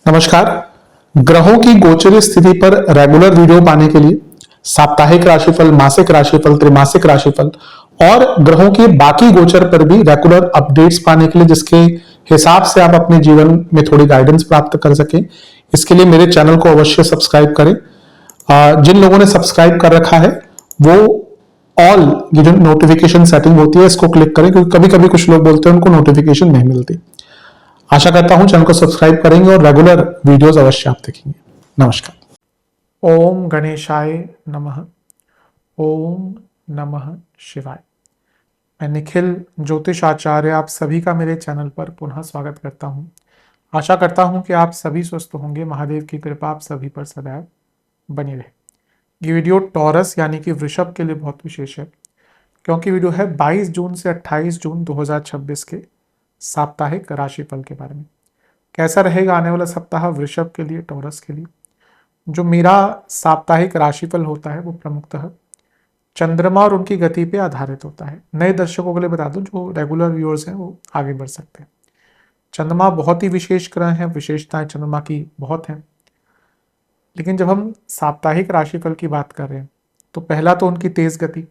नमस्कार। ग्रहों की गोचर स्थिति पर रेगुलर वीडियो पाने के लिए साप्ताहिक राशिफल, मासिक राशिफल, त्रैमासिक राशिफल और ग्रहों के बाकी गोचर पर भी रेगुलर अपडेट्स पाने के लिए, जिसके हिसाब से आप अपने जीवन में थोड़ी गाइडेंस प्राप्त कर सके, इसके लिए मेरे चैनल को अवश्य सब्सक्राइब करें। जिन लोगों ने सब्सक्राइब कर रखा है वो ऑल ये जो नोटिफिकेशन सेटिंग होती है इसको क्लिक करें, क्योंकि कभी कभी कुछ लोग बोलते हैं उनको नोटिफिकेशन नहीं मिलती। आशा करता हूं चैनल को सब्सक्राइब करेंगे और रेगुलर वीडियोस अवश्य आप देखेंगे। नमस्कार। ओम गणेशाय नमः। ओम नमः शिवाय। मैं निखिल ज्योतिष आचार्य आप सभी का मेरे चैनल पर पुनः स्वागत करता हूं। आशा करता हूं कि आप सभी स्वस्थ होंगे। महादेव की कृपा आप सभी पर सदैव बनी रहे। ये वीडियो टॉरस यानी कि वृषभ के लिए बहुत विशेष है, क्योंकि वीडियो है 22 जून से 28 जून 2026 के साप्ताहिक राशिफल के बारे में। कैसा रहेगा आने वाला सप्ताह वृषभ के लिए, टॉरस के लिए। जो मेरा साप्ताहिक राशिफल होता है वो प्रमुखतः चंद्रमा और उनकी गति पे आधारित होता है। नए दर्शकों के लिए बता दूं, जो रेगुलर व्यूअर्स हैं वो आगे बढ़ सकते हैं। चंद्रमा बहुत ही विशेष ग्रह है, विशेषताएं चंद्रमा की बहुत हैं। लेकिन जब हम साप्ताहिक राशिफल की बात कर रहे हैं तो पहला तो उनकी तेज गति,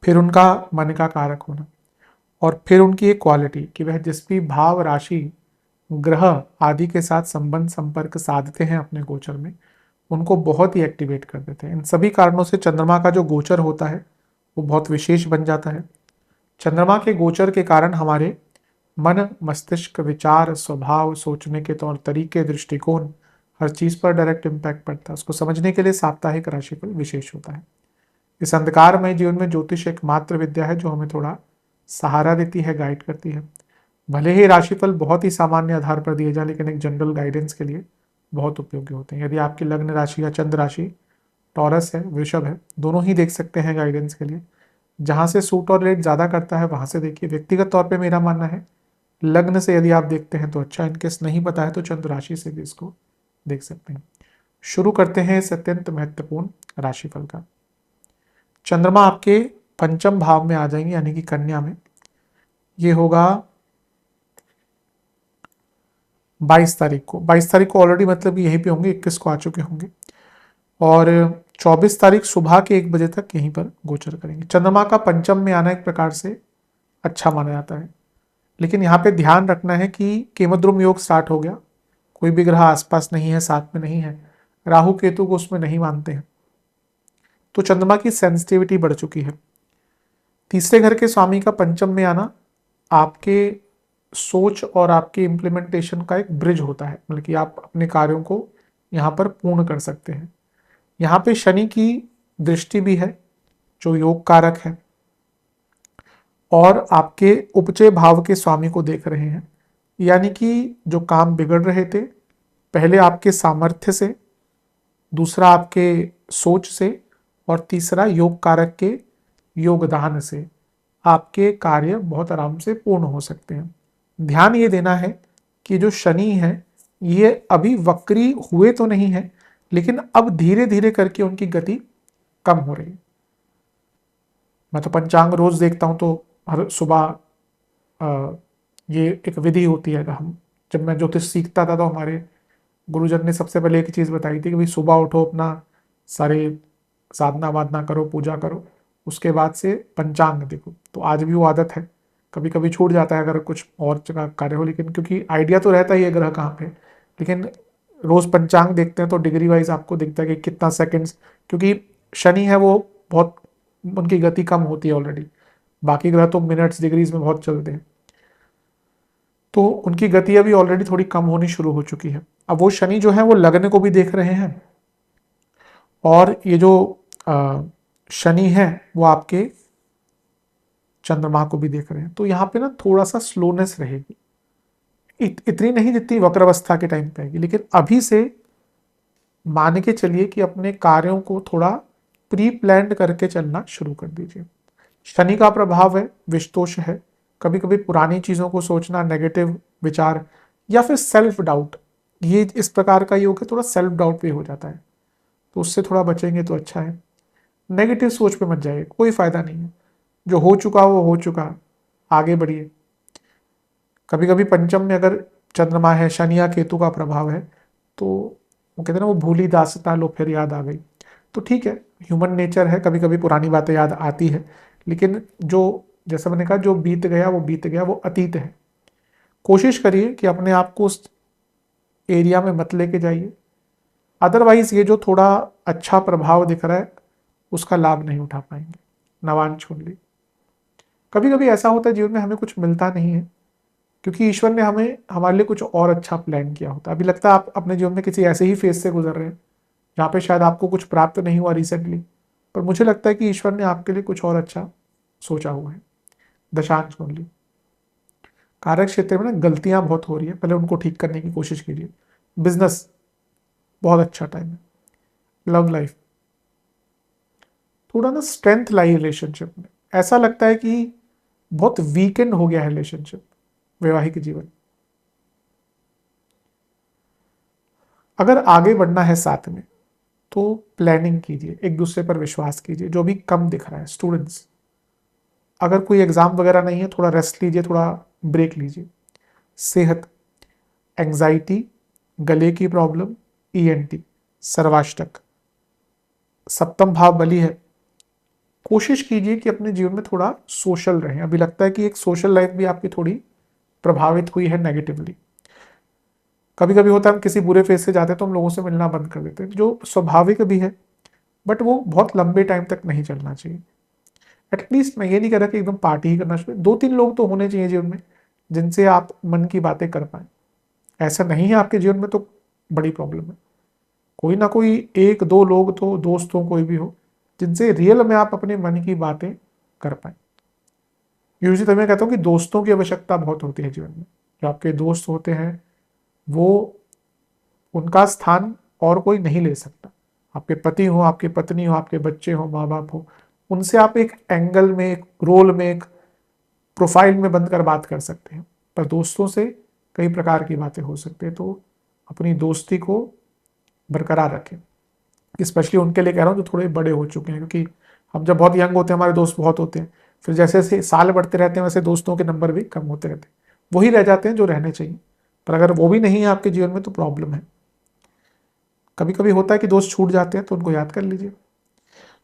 फिर उनका मन का कारक होना, और फिर उनकी एक क्वालिटी कि वह जिस भी भाव, राशि, ग्रह आदि के साथ संबंध संपर्क साधते हैं अपने गोचर में, उनको बहुत ही एक्टिवेट कर देते हैं। इन सभी कारणों से चंद्रमा का जो गोचर होता है वो बहुत विशेष बन जाता है। चंद्रमा के गोचर के कारण हमारे मन, मस्तिष्क, विचार, स्वभाव, सोचने के तौर तरीके, दृष्टिकोण, हर चीज पर डायरेक्ट इम्पैक्ट पड़ता है। उसको समझने के लिए साप्ताहिक राशिफल विशेष होता है। इस अंधकारमय जीवन में ज्योतिष एकमात्र विद्या है जो हमें थोड़ा सहारा देती है, गाइड करती है। भले ही राशिफल बहुत ही सामान्य आधार पर दिए जाए, लेकिन एक जनरल गाइडेंस के लिए बहुत उपयोगी होते हैं। यदि आपकी लग्न राशि या चंद्र राशि टॉरस है, वृषभ है, दोनों ही देख सकते हैं गाइडेंस के लिए। जहां से सूट और रेट ज्यादा करता है वहां से देखिए। व्यक्तिगत तौर पे मेरा मानना है लग्न से यदि आप देखते हैं तो अच्छा, इनकेस नहीं पता है तो चंद्र राशि से भी इसको देख सकते हैं। शुरू करते हैं इस अत्यंत महत्वपूर्ण राशिफल का। चंद्रमा आपके पंचम भाव में आ जाएंगे, यानी कि कन्या में। ये होगा 22 तारीख को। 22 तारीख को ऑलरेडी मतलब यहीं पे होंगे, 21 को आ चुके होंगे, और 24 तारीख सुबह के 1 बजे तक यहीं पर गोचर करेंगे। चंद्रमा का पंचम में आना एक प्रकार से अच्छा माना जाता है, लेकिन यहाँ पे ध्यान रखना है कि केमद्रुम योग स्टार्ट हो गया। कोई भी ग्रह आसपास नहीं है, साथ में नहीं है, राहु केतु को उसमें नहीं मानते हैं, तो चंद्रमा की सेंसिटिविटी बढ़ चुकी है। तीसरे घर के स्वामी का पंचम में आना आपके सोच और आपके इम्प्लीमेंटेशन का एक ब्रिज होता है, मतलब कि आप अपने कार्यों को यहाँ पर पूर्ण कर सकते हैं। यहाँ पे शनि की दृष्टि भी है जो योग कारक है, और आपके उपचय भाव के स्वामी को देख रहे हैं, यानी कि जो काम बिगड़ रहे थे पहले आपके सामर्थ्य से, दूसरा आपके सोच से, और तीसरा योग कारक के योगदान से आपके कार्य बहुत आराम से पूर्ण हो सकते हैं। ध्यान ये देना है कि जो शनि है ये अभी वक्री हुए तो नहीं है, लेकिन अब धीरे धीरे करके उनकी गति कम हो रही है। मैं तो पंचांग रोज देखता हूं, तो हर सुबह ये एक विधि होती है। हम जब मैं ज्योतिष सीखता था तो हमारे गुरुजन ने सबसे पहले एक चीज बताई थी कि भाई सुबह उठो, अपना सारे साधना वादना करो, पूजा करो, उसके बाद से पंचांग देखो। तो आज भी वो आदत है, कभी कभी छूट जाता है अगर कुछ और जगह कार्य हो, लेकिन क्योंकि आइडिया तो रहता ही है ग्रह कहाँ पे, लेकिन रोज पंचांग देखते हैं तो डिग्री वाइज आपको दिखता है कि कितना सेकंड्स, क्योंकि शनि है वो बहुत, उनकी गति कम होती है ऑलरेडी। बाकी ग्रह तो मिनट्स डिग्रीज में बहुत चलते हैं, तो उनकी गति अभी ऑलरेडी थोड़ी कम होनी शुरू हो चुकी है। अब वो शनि जो है वो लग्न को भी देख रहे हैं, और ये जो शनि है वो आपके चंद्रमा को भी देख रहे हैं, तो यहाँ पे ना थोड़ा सा स्लोनेस रहेगी। इतनी नहीं जितनी वक्रावस्था के टाइम पे आएगी, लेकिन अभी से मान के चलिए कि अपने कार्यों को थोड़ा प्री प्लान्ड करके चलना शुरू कर दीजिए। शनि का प्रभाव है, विषतोष है, कभी कभी पुरानी चीजों को सोचना, नेगेटिव विचार या फिर सेल्फ डाउट, ये इस प्रकार का योग है, थोड़ा सेल्फ डाउट भी हो जाता है, तो उससे थोड़ा बचेंगे तो अच्छा है। नेगेटिव सोच पे मत जाइए, कोई फायदा नहीं है। जो हो चुका वो हो चुका, आगे बढ़िए। कभी कभी पंचम में अगर चंद्रमा है, शनि या केतु का प्रभाव है, तो वो कहते हैं ना, वो भूली दास्तां लो फिर याद आ गई। तो ठीक है, ह्यूमन नेचर है, कभी कभी पुरानी बातें याद आती है, लेकिन जो, जैसा मैंने कहा, जो बीत गया वो बीत गया, वो अतीत है। कोशिश करिए कि अपने आप को उस एरिया में मत लेके जाइए, अदरवाइज ये जो थोड़ा अच्छा प्रभाव दिख रहा है उसका लाभ नहीं उठा पाएंगे। नवान कुंडली, कभी कभी ऐसा होता है जीवन में हमें कुछ मिलता नहीं है, क्योंकि ईश्वर ने हमें हमारे लिए कुछ और अच्छा प्लान किया होता है। अभी लगता है आप अपने जीवन में किसी ऐसे ही फेज से गुजर रहे हैं जहाँ पे शायद आपको कुछ प्राप्त नहीं हुआ रिसेंटली, पर मुझे लगता है कि ईश्वर ने आपके लिए कुछ और अच्छा सोचा हुआ है। दशांश कुंडली, कार्य क्षेत्र में ना गलतियां बहुत हो रही है, पहले उनको ठीक करने की कोशिश कीजिए। बिजनेस बहुत अच्छा टाइम है। लव लाइफ, थोड़ा ना स्ट्रेंथ लाई रिलेशनशिप में, ऐसा लगता है कि बहुत वीकेंड हो गया है रिलेशनशिप, वैवाहिक जीवन। अगर आगे बढ़ना है साथ में तो प्लानिंग कीजिए, एक दूसरे पर विश्वास कीजिए। जो भी कम दिख रहा है, स्टूडेंट्स, अगर कोई एग्जाम वगैरह नहीं है, थोड़ा रेस्ट लीजिए, थोड़ा ब्रेक लीजिए। सेहत, एंजाइटी, गले की प्रॉब्लम, ईएनटी, सर्वाष्टक, सप्तम भाव बली है। कोशिश कीजिए कि अपने जीवन में थोड़ा सोशल रहें। अभी लगता है कि एक सोशल लाइफ भी आपकी थोड़ी प्रभावित हुई है नेगेटिवली। कभी कभी होता है हम किसी बुरे फेज से जाते हैं तो हम लोगों से मिलना बंद कर देते हैं, जो स्वाभाविक भी है, बट वो बहुत लंबे टाइम तक नहीं चलना चाहिए। एटलीस्ट मैं ये नहीं कह रहा कि एकदम पार्टी ही करना चाहिए, 2-3 लोग तो होने चाहिए जीवन में जिनसे आप मन की बातें कर पाए। ऐसा नहीं है आपके जीवन में तो बड़ी प्रॉब्लम है। कोई ना कोई 1-2 लोग तो, दोस्त हो, कोई भी हो, जिनसे रियल में आप अपने मन की बातें कर पाए। यूजली तो मैं कहता हूँ कि दोस्तों की आवश्यकता बहुत होती है जीवन में। जो आपके दोस्त होते हैं वो, उनका स्थान और कोई नहीं ले सकता। आपके पति हो, आपकी पत्नी हो, आपके बच्चे हो, माँ बाप हो, उनसे आप एक एंगल में, एक रोल में, एक प्रोफाइल में बनकर बात कर सकते हैं, पर दोस्तों से कई प्रकार की बातें हो सकती है। तो अपनी दोस्ती को बरकरार रखें। स्पेशली उनके लिए कह रहा हूँ जो थोड़े बड़े हो चुके हैं, क्योंकि हम जब बहुत यंग होते हैं हमारे दोस्त बहुत होते हैं, फिर जैसे जैसे साल बढ़ते रहते हैं वैसे दोस्तों के नंबर भी कम होते रहते हैं। वही रह जाते हैं जो रहने चाहिए, पर अगर वो भी नहीं है आपके जीवन में तो प्रॉब्लम है। कभी कभी होता है कि दोस्त छूट जाते हैं, तो उनको याद कर लीजिए।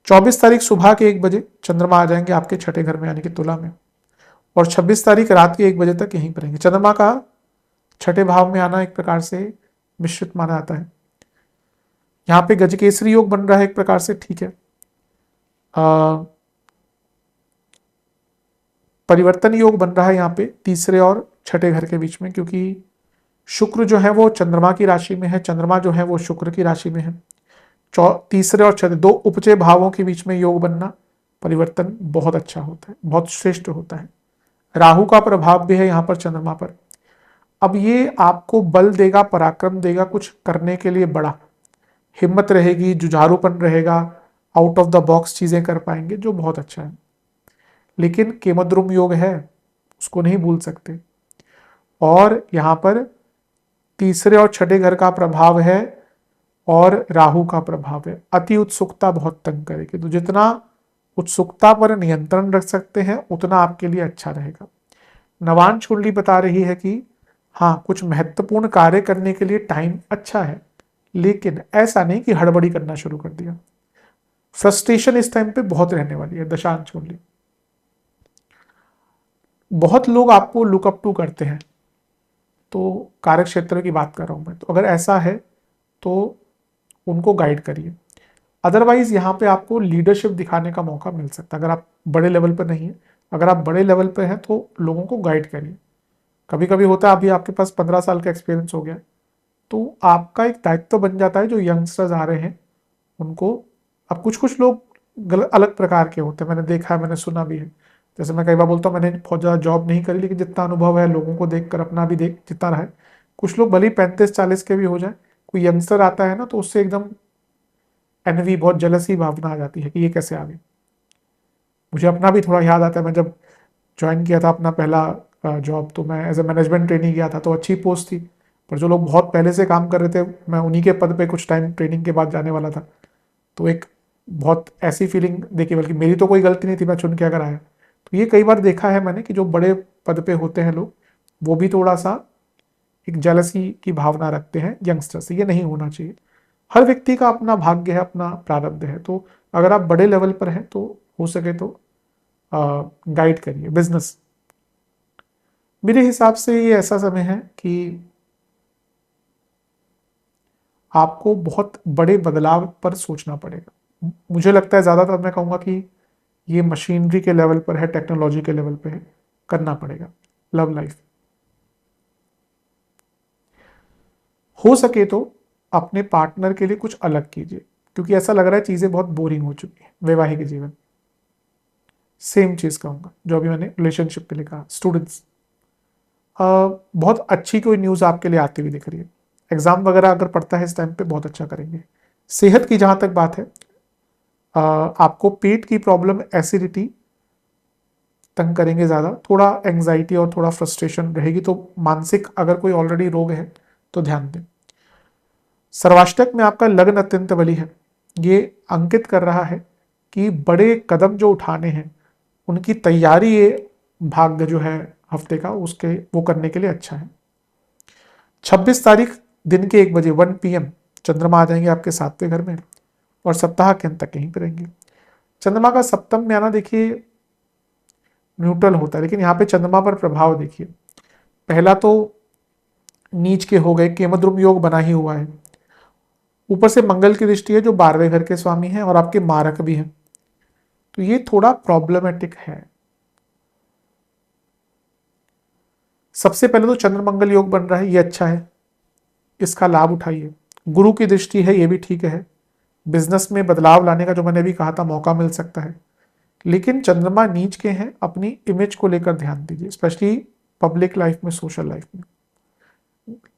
24 तारीख सुबह के 1 बजे चंद्रमा आ जाएंगे आपके छठे घर में, यानी कि तुला में, और 26 तारीख रात के 1 बजे तक यहीं पर रहेंगे। चंद्रमा का छठे भाव में आना एक प्रकार से मिश्रित माना जाता है। यहाँ पे गजकेसरी योग बन रहा है एक प्रकार से, ठीक है। परिवर्तन योग बन रहा है यहाँ पे तीसरे और छठे घर के बीच में, क्योंकि शुक्र जो है वो चंद्रमा की राशि में है, चंद्रमा जो है वो शुक्र की राशि में है। तीसरे और छठे 2 उपजे भावों के बीच में योग बनना, परिवर्तन बहुत अच्छा होता है, बहुत श्रेष्ठ होता है। राहु का प्रभाव भी है यहाँ पर चंद्रमा पर। अब ये आपको बल देगा, पराक्रम देगा, कुछ करने के लिए बड़ा हिम्मत रहेगी, जुझारूपन रहेगा, आउट ऑफ द बॉक्स चीजें कर पाएंगे, जो बहुत अच्छा है। लेकिन केमद्रुम योग है, उसको नहीं भूल सकते। और यहाँ पर तीसरे और छठे घर का प्रभाव है और राहु का प्रभाव है। अति उत्सुकता बहुत तंग करेगी, तो जितना उत्सुकता पर नियंत्रण रख सकते हैं उतना आपके लिए अच्छा रहेगा। नवान कुंडली बता रही है कि हाँ, कुछ महत्वपूर्ण कार्य करने के लिए टाइम अच्छा है, लेकिन ऐसा नहीं कि हड़बड़ी करना शुरू कर दिया। फ्रस्ट्रेशन इस टाइम पे बहुत रहने वाली है। दशांश कुंडली, बहुत लोग आपको लुकअप टू करते हैं, तो कार्य क्षेत्र की बात कर रहा हूं मैं, तो अगर ऐसा है तो उनको गाइड करिए। अदरवाइज यहाँ पे आपको लीडरशिप दिखाने का मौका मिल सकता है। अगर आप बड़े लेवल पर नहीं है, अगर आप बड़े लेवल पर हैं तो लोगों को गाइड करिए। कभी कभी होता है, अभी आपके पास 15 साल का एक्सपीरियंस हो गया, तो आपका एक दायित्व बन जाता है जो यंगस्टर्स आ रहे हैं उनको। अब कुछ कुछ लोग अलग प्रकार के होते हैं, मैंने देखा है, मैंने सुना भी है। जैसे मैं कई बार बोलता हूँ मैंने बहुत ज़्यादा जॉब नहीं करी, लेकिन जितना अनुभव है लोगों को देखकर, अपना भी देख जितना रहा है, कुछ लोग भले 35-40 के भी हो जाए, कोई यंगस्टर आता है ना तो उससे एकदम एनवी, बहुत जलसी भावना आ जाती है कि ये कैसे आ गए। मुझे अपना भी थोड़ा याद आता है, मैं जब ज्वाइन किया था अपना पहला जॉब, तो मैं एज ए मैनेजमेंट ट्रेनिंग किया था, तो अच्छी पोस्ट थी, पर जो लोग बहुत पहले से काम कर रहे थे, मैं उन्हीं के पद पे कुछ टाइम ट्रेनिंग के बाद जाने वाला था। तो एक बहुत ऐसी फीलिंग देखी, बल्कि मेरी तो कोई गलती नहीं थी, मैं चुन के अगर आया। तो ये कई बार देखा है मैंने कि जो बड़े पद पे होते हैं लोग, वो भी थोड़ा सा एक जेलसी की भावना रखते हैं यंगस्टर से, ये नहीं होना चाहिए। हर व्यक्ति का अपना भाग्य है, अपना प्रारब्ध है। तो अगर आप बड़े लेवल पर हैं तो हो सके तो गाइड करिए बिजनेस। मेरे हिसाब से ये ऐसा समय है कि आपको बहुत बड़े बदलाव पर सोचना पड़ेगा। मुझे लगता है ज़्यादातर मैं कहूँगा कि ये मशीनरी के लेवल पर है, टेक्नोलॉजी के लेवल पे है, करना पड़ेगा। लव लाइफ हो सके तो अपने पार्टनर के लिए कुछ अलग कीजिए, क्योंकि ऐसा लग रहा है चीज़ें बहुत बोरिंग हो चुकी है वैवाहिक जीवन। सेम चीज़ कहूँगा जो अभी मैंने रिलेशनशिप के लिए कहा। स्टूडेंट्स, बहुत अच्छी कोई न्यूज़ आपके लिए आती हुई दिख रही है। एग्जाम वगैरह अगर पढ़ता है इस टाइम पे बहुत अच्छा करेंगे। सेहत की जहाँ तक बात है, आपको पेट की प्रॉब्लम, एसिडिटी तंग करेंगे ज़्यादा, थोड़ा एंग्जाइटी और थोड़ा फ्रस्ट्रेशन रहेगी। तो मानसिक अगर कोई ऑलरेडी रोग है तो ध्यान दें। सर्वाष्टक में आपका लग्न अत्यंत बली है, ये अंकित कर रहा है कि बड़े कदम जो उठाने हैं उनकी तैयारी, ये भाग्य जो है हफ्ते का उसके वो करने के लिए अच्छा है। 26 तारीख दिन के 1 बजे 1 PM चंद्रमा आ जाएंगे आपके 7वें घर में और सप्ताह के अंत तक यहीं पर रहेंगे। चंद्रमा का सप्तम में आना देखिए न्यूट्रल होता है, लेकिन यहाँ पे चंद्रमा पर प्रभाव देखिए। पहला तो नीच के हो गए, केमद्रुम योग बना ही हुआ है, ऊपर से मंगल की दृष्टि है जो 12वें घर के स्वामी हैं और आपके मारक भी हैं। तो ये थोड़ा प्रॉब्लमेटिक है। सबसे पहले तो चंद्र मंगल योग बन रहा है, ये अच्छा है, इसका लाभ उठाइए। गुरु की दृष्टि है, ये भी ठीक है। बिजनेस में बदलाव लाने का जो मैंने भी कहा था मौका मिल सकता है, लेकिन चंद्रमा नीच के हैं, अपनी इमेज को लेकर ध्यान दीजिए, स्पेशली पब्लिक लाइफ में, सोशल लाइफ में।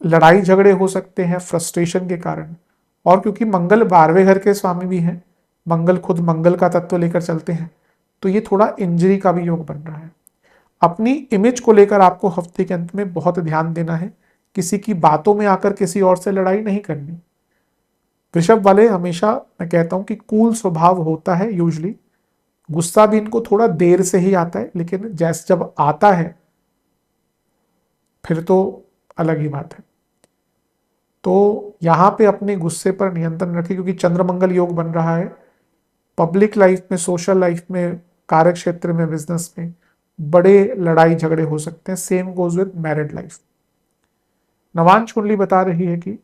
लड़ाई झगड़े हो सकते हैं फ्रस्ट्रेशन के कारण, और क्योंकि मंगल 12वें घर के स्वामी भी हैं, मंगल खुद मंगल का तत्व लेकर चलते हैं, तो ये थोड़ा इंजरी का भी योग बन रहा है। अपनी इमेज को लेकर आपको हफ्ते के अंत में बहुत ध्यान देना है। किसी की बातों में आकर किसी और से लड़ाई नहीं करनी। वृषभ वाले हमेशा मैं कहता हूं कि कूल स्वभाव होता है यूजली, गुस्सा भी इनको थोड़ा देर से ही आता है, लेकिन जैसे जब आता है फिर तो अलग ही बात है। तो यहां पे अपने गुस्से पर नियंत्रण रखें, क्योंकि चंद्र मंगल योग बन रहा है। पब्लिक लाइफ में, सोशल लाइफ में, कार्य क्षेत्र में, बिजनेस में बड़े लड़ाई झगड़े हो सकते हैं। Same goes with married life. Navamsa कुंडली बता रही है कि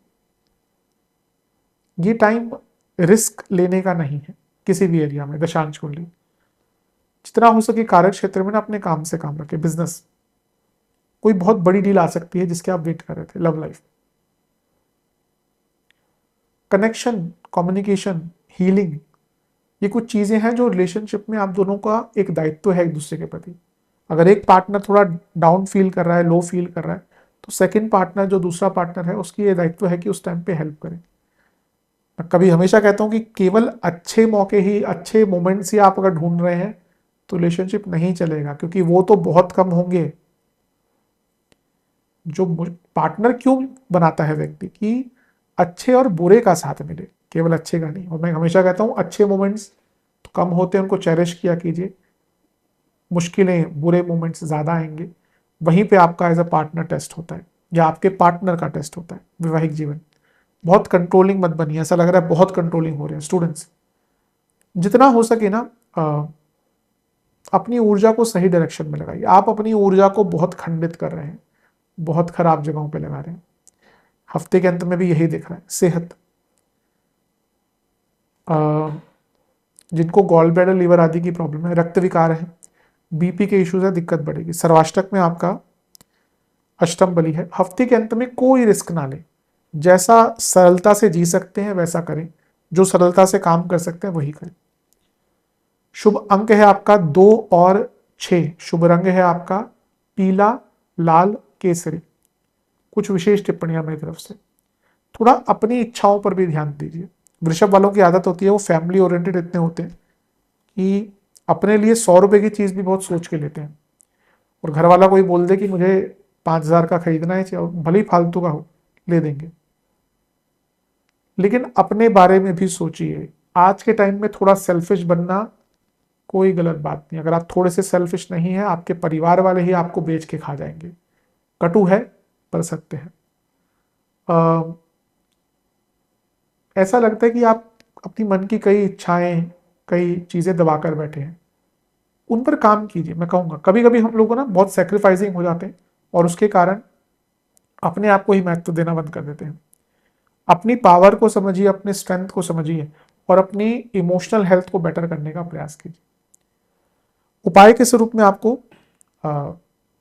ये टाइम रिस्क लेने का नहीं है किसी भी एरिया में। दशांश कुंडली जितना हो सके कार्य क्षेत्र में ना अपने काम से काम रखे। बिजनेस, कोई बहुत बड़ी डील आ सकती है जिसके आप वेट कर रहे थे। Love life, connection, communication, healing, ये कुछ चीजें हैं जो रिलेशनशिप में आप दोनों का एक दायित्व है एक दूसरे के प्रति। अगर एक पार्टनर थोड़ा डाउन फील कर रहा है, लो फील कर रहा है, तो सेकंड पार्टनर जो दूसरा पार्टनर है उसकी ये दायित्व है कि उस टाइम पे हेल्प करें। मैं कभी हमेशा कहता हूं कि केवल अच्छे मौके ही, अच्छे मोमेंट्स ही आप अगर ढूंढ रहे हैं तो रिलेशनशिप नहीं चलेगा, क्योंकि वो तो बहुत कम होंगे। जो पार्टनर क्यों बनाता है व्यक्ति कि अच्छे और बुरे का साथ मिले, केवल अच्छे का नहीं। और मैं हमेशा कहता हूं अच्छे मोमेंट्स तो कम होते हैं, उनको चेरिश किया कीजिए। मुश्किलें, बुरे मोमेंट्स ज़्यादा आएंगे, वहीं पे आपका एज अ पार्टनर टेस्ट होता है, या आपके पार्टनर का टेस्ट होता है वैवाहिक जीवन। बहुत कंट्रोलिंग मत बनिए, ऐसा लग रहा है बहुत कंट्रोलिंग हो रहे हैं स्टूडेंट्स। जितना हो सके ना अपनी ऊर्जा को सही डायरेक्शन में लगाइए। आप अपनी ऊर्जा को बहुत खंडित कर रहे हैं, बहुत खराब जगहों पे लगा रहे हैं। हफ्ते के अंत में भी यही दिख रहा है। सेहत, जिनको गॉल ब्लैडर, लीवर आदि की प्रॉब्लम है, रक्त विकार है, बीपी के इश्यूज है, दिक्कत बढ़ेगी। सर्वाष्टक में आपका अष्टम बली है। हफ्ते के अंत में कोई रिस्क ना लें, जैसा सरलता से जी सकते हैं वैसा करें, जो सरलता से काम कर सकते हैं वही करें। शुभ अंक है आपका 2 और 6। शुभ रंग है आपका पीला, लाल, केसरी। कुछ विशेष टिप्पणियां मेरी तरफ से। थोड़ा अपनी इच्छाओं पर भी ध्यान दीजिए। वृषभ वालों की आदत होती है, वो फैमिली ओरिएंटेड इतने होते हैं कि अपने लिए 100 रुपए की चीज भी बहुत सोच के लेते हैं, और घर वाला कोई बोल दे कि मुझे 5,000 का खरीदना है, भले ही फालतू का हो, ले देंगे। लेकिन अपने बारे में भी सोचिए। आज के टाइम में थोड़ा सेल्फिश बनना कोई गलत बात नहीं। अगर आप थोड़े से सेल्फिश नहीं है, आपके परिवार वाले ही आपको बेच के खा जाएंगे। कटु है पर सत्य है। ऐसा लगता है कि आप अपनी मन की कई इच्छाएं, कई चीज़ें दबा कर बैठे हैं, उन पर काम कीजिए। मैं कहूँगा कभी कभी हम लोग ना बहुत सेक्रीफाइसिंग हो जाते हैं और उसके कारण अपने आप को ही महत्व देना बंद कर देते हैं। अपनी पावर को समझिए, अपने स्ट्रेंथ को समझिए और अपनी इमोशनल हेल्थ को बेटर करने का प्रयास कीजिए। उपाय के स्वरूप में आपको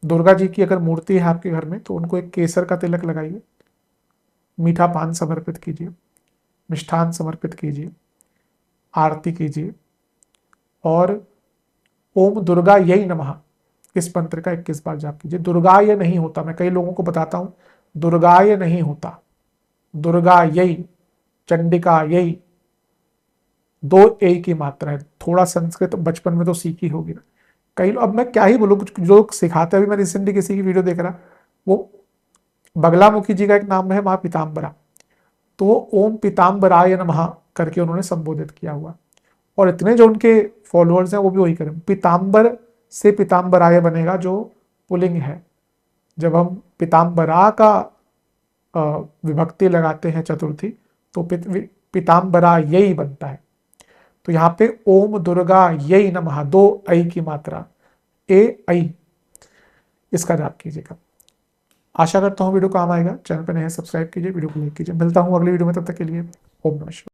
दुर्गा जी की अगर मूर्ति है आपके घर में तो उनको एक केसर का तिलक लगाइए, मीठा पान समर्पित कीजिए, मिष्ठान समर्पित कीजिए, आरती कीजिए और ओम दुर्गा यही नमः इस मंत्र का 21 बार जाप कीजिए। दुर्गाय नहीं होता, मैं कई लोगों को बताता हूं, दुर्गाय नहीं होता, दुर्गा यही, चंडिका यही, दो ए की मात्रा है। थोड़ा संस्कृत बचपन में तो सीखी होगी ना कई लोग, अब मैं क्या ही बोलूं, कुछ जो लोग सिखाते हैं। अभी मैं रिसेंटली किसी की वीडियो देख रहा, वो बगलामुखी जी का एक नाम है माँ पीताम्बरा, तो वो ओम पीताम्बराय नमः करके उन्होंने संबोधित किया हुआ और इतने जो उनके फॉलोअर्स हैं वो भी वही करें। पीताम्बर से पीताम्बराय बनेगा जो पुलिंग है। जब हम पीताम्बरा का विभक्ति लगाते हैं चतुर्थी तो पीताम्बरा यही बनता है। तो यहाँ पे ओम दुर्गा यही नमः, दो ऐ की मात्रा, ए ऐ, इसका जाप कीजिएगा। आशा करता हूँ वीडियो काम आएगा। चैनल पर नए सब्सक्राइब कीजिए, वीडियो को लाइक कीजिए। मिलता हूँ अगली वीडियो में, तब तक के लिए ओम नमः शिवाय।